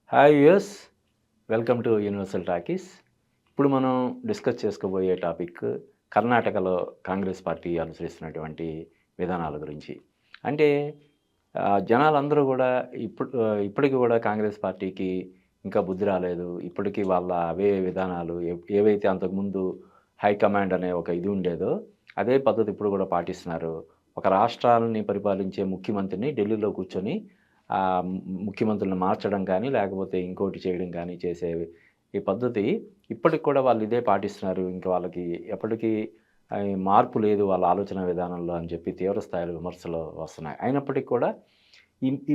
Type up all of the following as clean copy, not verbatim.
Hi viewers, welcome to universal talkies. ఇప్పుడు మనం discuss చేసుకోబోయే టాపిక్ కర్ణాటకలో కాంగ్రెస్ పార్టీ అనుసరిస్తున్నటువంటి విధానాల గురించి. అంటే జనాలందరూ కూడా ఇప్పటికి కూడా కాంగ్రెస్ పార్టీకి ఇంకా బుద్ధి రాలేదు. ఇప్పటికీ వాళ్ళ అవే విధానాలు ఏవైతే అంతకుముందు హైకమాండ్ అనే ఒక ఇది ఉండేదో అదే పద్ధతి ఇప్పుడు కూడా పాటిస్తున్నారు. ఒక రాష్ట్రాలని పరిపాలించే ముఖ్యమంత్రిని ఢిల్లీలో కూర్చొని ముఖ్యమంత్రులను మార్చడం కానీ, లేకపోతే ఇంకోటి చేయడం కానీ చేసే ఈ పద్ధతి ఇప్పటికి కూడా వాళ్ళు ఇదే పాటిస్తున్నారు. ఇంకా వాళ్ళకి ఎప్పటికీ మార్పు లేదు వాళ్ళ ఆలోచన విధానంలో అని చెప్పి తీవ్ర స్థాయిలో విమర్శలు వస్తున్నాయి. అయినప్పటికీ కూడా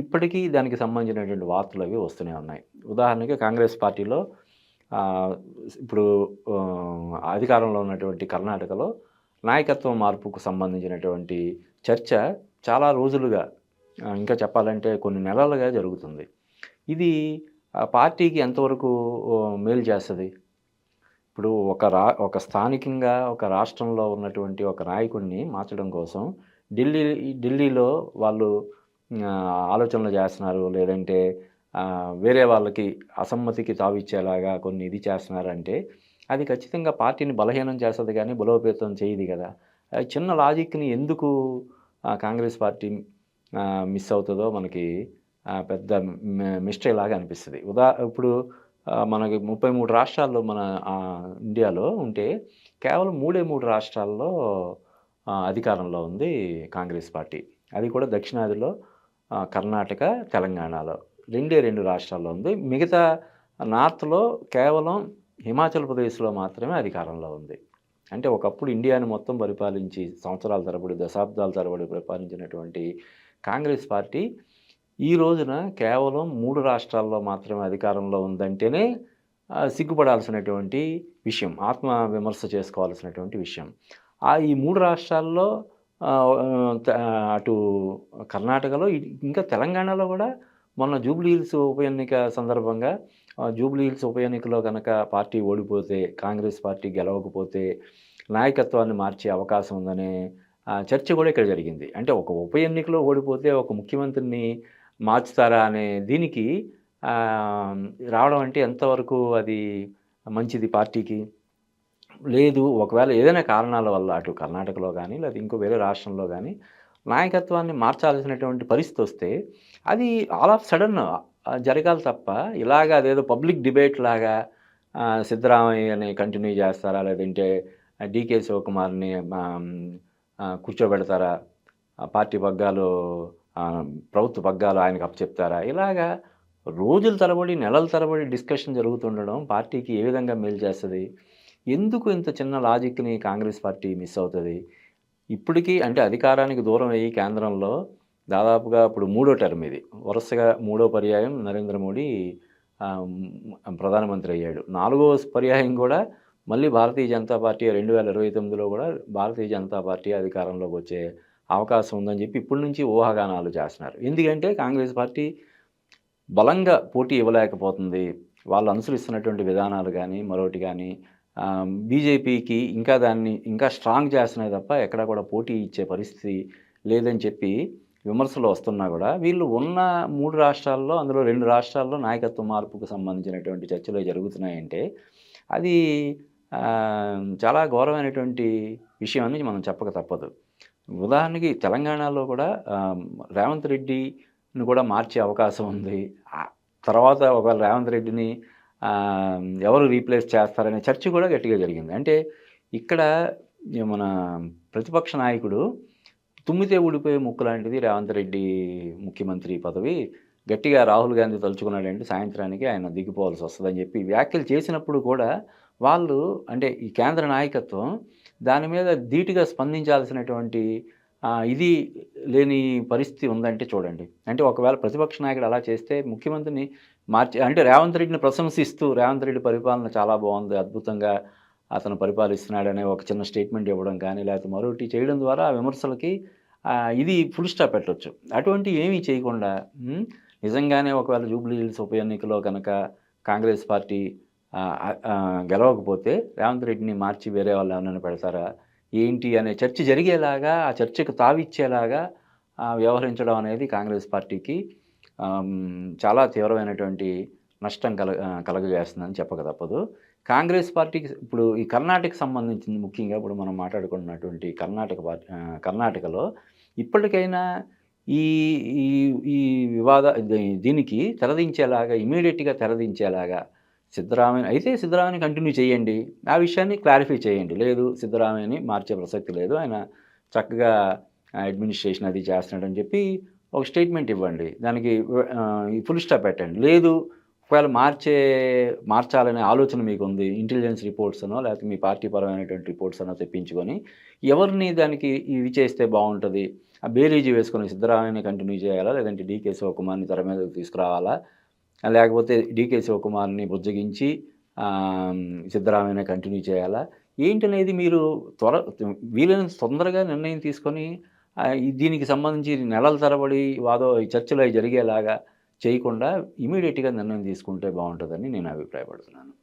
ఇప్పటికీ దానికి సంబంధించినటువంటి వార్తలు అవి వస్తూనే ఉన్నాయి. ఉదాహరణకి కాంగ్రెస్ పార్టీలో ఆహ్, ఇప్పుడు అధికారంలో ఉన్నటువంటి కర్ణాటకలో నాయకత్వ మార్పుకు సంబంధించినటువంటి చర్చ చాలా రోజులుగా ఇంకా చెప్పాలంటే కొన్ని నెలలుగా జరుగుతుంది. ఇది పార్టీకి ఎంతవరకు మేలు చేస్తది? ఇప్పుడు ఒక స్థానికంగా ఒక రాష్ట్రంలో ఉన్నటువంటి ఒక నాయకుడిని మార్చడం కోసం ఢిల్లీ ఢిల్లీలో వాళ్ళు ఆలోచనలు చేస్తున్నారు. లేదంటే వేరే వాళ్ళకి అసమ్మతికి తావిచ్చేలాగా కొన్ని ఇది చేస్తున్నారంటే, అది ఖచ్చితంగా పార్టీని బలహీనం చేస్తది గానీ, బలోపేతం చేయదు గదా! చిన్న లాజిక్‌ని ఎందుకు కాంగ్రెస్ పార్టీ మిస్ అవుతదో మనకి పెద్ద మిస్టరీ లాగా అనిపిస్తది. ఇప్పుడు మనకి 33 రాష్ట్రాల్లో మన ఇండియాలో ఉంటే కేవలం 3 రాష్ట్రాల్లో అధికారంలో ఉంది కాంగ్రెస్ పార్టీ. అది కూడా దక్షిణాదిలో కర్ణాటక, తెలంగాణలో 2 రాష్ట్రాల్లో ఉంది. మిగతా నార్త్‌లో కేవలం హిమాచల్ ప్రదేశ్‌లో మాత్రమే అధికారంలో ఉంది. అంటే ఒకప్పుడు ఇండియాని మొత్తం పరిపాలించి సంవత్సరాల తరబడి, దశాబ్దాల తరబడి పరిపాలించినటువంటి కాంగ్రెస్ పార్టీ ఈ రోజున కేవలం 3 రాష్ట్రాల్లో మాత్రమే అధికారంలో ఉందంటేనే సిగ్గుపడాల్సినటువంటి విషయం. ఆత్మ విమర్శ చేసుకోవాల్సినటువంటి విషయం. ఈ 3 రాష్ట్రాల్లో ఆహ్, ఆహ్, త అటు కర్ణాటకలో ఇంకా తెలంగాణలో గూడా మొన్న జూబ్లీ హిల్స్ ఉప ఎన్నిక సందర్భంగా జూబ్లీ హిల్స్ ఉప ఎన్నికలో గనక పార్టీ ఓడిపోతే, కాంగ్రెస్ పార్టీ గెలవకపోతే నాయకత్వాన్ని మార్చే అవకాశం ఉందనే చర్చ గూడా ఇక్కడ జరిగింది. అంటే ఒక ఉప ఎన్నికలో ఓడిపోతే ఒక ముఖ్యమంత్రిని మార్చుతారా అనే దీనికి ఆహ్, రావడం అంటే ఎంతవరకు అది మంచిది పార్టీకి? లేదు. ఒకవేళ ఏదైనా కారణాల వల్ల అటు కర్ణాటకలో గానీ, లేదా ఇంకో వేరే రాష్ట్రంలో గానీ, నాయకత్వాన్ని మార్చాల్సినటువంటి పరిస్థితొస్తే, అది ఆల్ ఆఫ్ సడెన్ జరగాలి తప్ప, ఇలాగ అదేదో పబ్లిక్ డిబేట్ లాగా సిద్ధరామయ్యని కంటిన్యూ చేస్తారా? లేదంటే డీకే శివకుమార్‌ని కూర్చోబెడతారా? పార్టీ పగ్గాలు ప్రభుత్వ పగ్గాలు ఆయనకు అప్పచెప్తారా? ఇలాగా రోజుల తరబడి, నెలల తరబడి డిస్కషన్ జరుగుతుండడం పార్టీకి ఏ విధంగా మేలు చేస్తది? ఎందుకు ఇంత చిన్న లాజిక్‌ని కాంగ్రెస్ పార్టీ మిస్ అవుతది? ఇప్పటికి అంటే అధికారానికి దూరం అయ్యి కేంద్రంలో దాదాపుగా ఇప్పుడు మూడో టర్మ్ ఇది. వరుసగా మూడో పర్యాయం నరేంద్ర మోడీ ప్రధానమంత్రి అయ్యాడు. నాలుగో పర్యాయం గూడా మళ్ళీ భారతీయ జనతా పార్టీ 2029లో గూడా భారతీయ జనతా పార్టీ అధికారంలోకి వచ్చే అవకాశం ఉందని జెప్పి ఇప్పటి నుంచి ఊహాగానాలు చేస్తున్నారు. ఎందుకంటే కాంగ్రెస్ పార్టీ బలంగా పోటీ ఇవ్వలేకపోతుంది. వాళ్ళు అనుసరిస్తున్నటువంటి విధానాలు గానీ, మరోటి గానీ బీజేపీకి ఇంకా దాన్ని ఇంకా స్ట్రాంగ్ చేస్తున్నాయి తప్ప ఎక్కడా కూడా పోటీ ఇచ్చే పరిస్థితి లేదని చెప్పి విమర్శలు వస్తున్నా గూడా, వీళ్ళు ఉన్న 3 రాష్ట్రాల్లో అందులో 2 రాష్ట్రాల్లో నాయకత్వ మార్పుకు సంబంధించినటువంటి చర్చలు జరుగుతున్నాయంటే, అది చాలా ఘోరమైనటువంటి విషయం అని మనం చెప్పక తప్పదు. ఉదాహరణకి తెలంగాణలో కూడా రేవంత్ రెడ్డిని కూడా మార్చే అవకాశం ఉంది. తర్వాత ఒకవేళ రేవంత్ రెడ్డిని ఎవరు రీప్లేస్ చేస్తారనే చర్చ కూడా గట్టిగా జరిగింది. అంటే ఇక్కడ మన ప్రతిపక్ష నాయకుడు తుమ్మితే ఊడిపోయే ముక్కు లాంటిది రేవంత్ రెడ్డి ముఖ్యమంత్రి పదవి. గట్టిగా రాహుల్ గాంధీ తలుచుకున్నాడంటే సాయంత్రానికి ఆయన దిగిపోవాల్సి వస్తదని చెప్పి వ్యాఖ్యలు చేసినప్పుడు కూడా వాళ్ళు అంటే ఈ కేంద్ర నాయకత్వం దాని మీద ధీటుగా స్పందించాల్సినటువంటి ఇది లేని పరిస్థితి ఉందంటే చూడండి. అంటే ఒకవేళ ప్రతిపక్ష నాయకుడు అలా చేస్తే ముఖ్యమంత్రిని అంటే రేవంత్ రెడ్డిని ప్రశంసిస్తూ రేవంత్ రెడ్డి పరిపాలన చాలా బావుంది. అద్భుతంగా అతను పరిపాలిస్తున్నాడనే ఒక చిన్న స్టేట్మెంట్ ఇవ్వడం కానీ, లేకపోతే మరొకటి చేయడం ద్వారా ఆ విమర్శలకి ఇది ఫుల్ స్టాప్ పెట్టొచ్చు. అటువంటివి ఏమీ చేయకుండా నిజంగానే ఒకవేళ జూబ్లీ హిల్స్ ఉప ఎన్నికలో గనక కాంగ్రెస్ పార్టీ గెలవకపోతే రేవంత్ రెడ్డిని మార్చి వేరే వాళ్ళు ఎవరినైనా పెడతారా? ఏంటి అనే చర్చ జరిగేలాగా, ఆ చర్చకు తావిచ్చేలాగా వ్యవహరించడం అనేది కాంగ్రెస్ పార్టీకి చాలా తీవ్రమైనటువంటి నష్టం కలగజేస్తుందని చెప్పక తప్పదు. కాంగ్రెస్ పార్టీకి ఇప్పుడు ఈ కర్ణాటకకి సంబంధించింది ముఖ్యంగా ఇప్పుడు మనం మాట్లాడుకుంటున్నటువంటి కర్ణాటకలో ఇప్పటికైనా ఈ ఈ ఈ దీనికి తెరదించేలాగా ఇమ్మీడియేట్‌గా తెరదించేలాగా సిద్ధరామయ్యని కంటిన్యూ చేయండి. ఆ విషయాన్ని క్లారిఫై చేయండి. లేదు సిద్ధరామయ్యని మార్చే ప్రసక్తి లేదు. ఆయన చక్కగా అడ్మినిస్ట్రేషన్ అది చేస్తున్నాడని చెప్పి ఒక స్టేట్మెంట్ ఇవ్వండి. దానికి ఫుల్ స్టాప్ పెట్టండి. లేదు ఒకవేళ మార్చాలనే ఆలోచన మీకుంది. ఇంటెలిజెన్స్ రిపోర్ట్స్ అనో లేకపోతే మీ పార్టీ పరమైనటువంటి రిపోర్ట్స్ అనో తెప్పించుకొని ఎవరిని దానికి ఇవి చేస్తే బావుంటది. ఆ బేరీజు వేసుకొని సిద్ధరామయ్యని కంటిన్యూ చేయాలా? లేదంటే డీకే శివకుమార్‌ని తెర మీదకి తీసుకురావాలా? లేకపోతే డీకే శివకుమార్‌ని బుజ్జగించి సిద్ధరామయ్యనే కంటిన్యూ చేయాలా? ఏంటనేది మీరు వీలైనంత తొందరగా నిర్ణయం తీసుకొని దీనికి సంబంధించి నెలల తరబడి చర్చలు అయి జరిగేలాగా చేయకుండా ఇమ్మీడియేట్‌గా నిర్ణయం తీసుకుంటే బావుంటదని నేను అభిప్రాయపడుతున్నాను.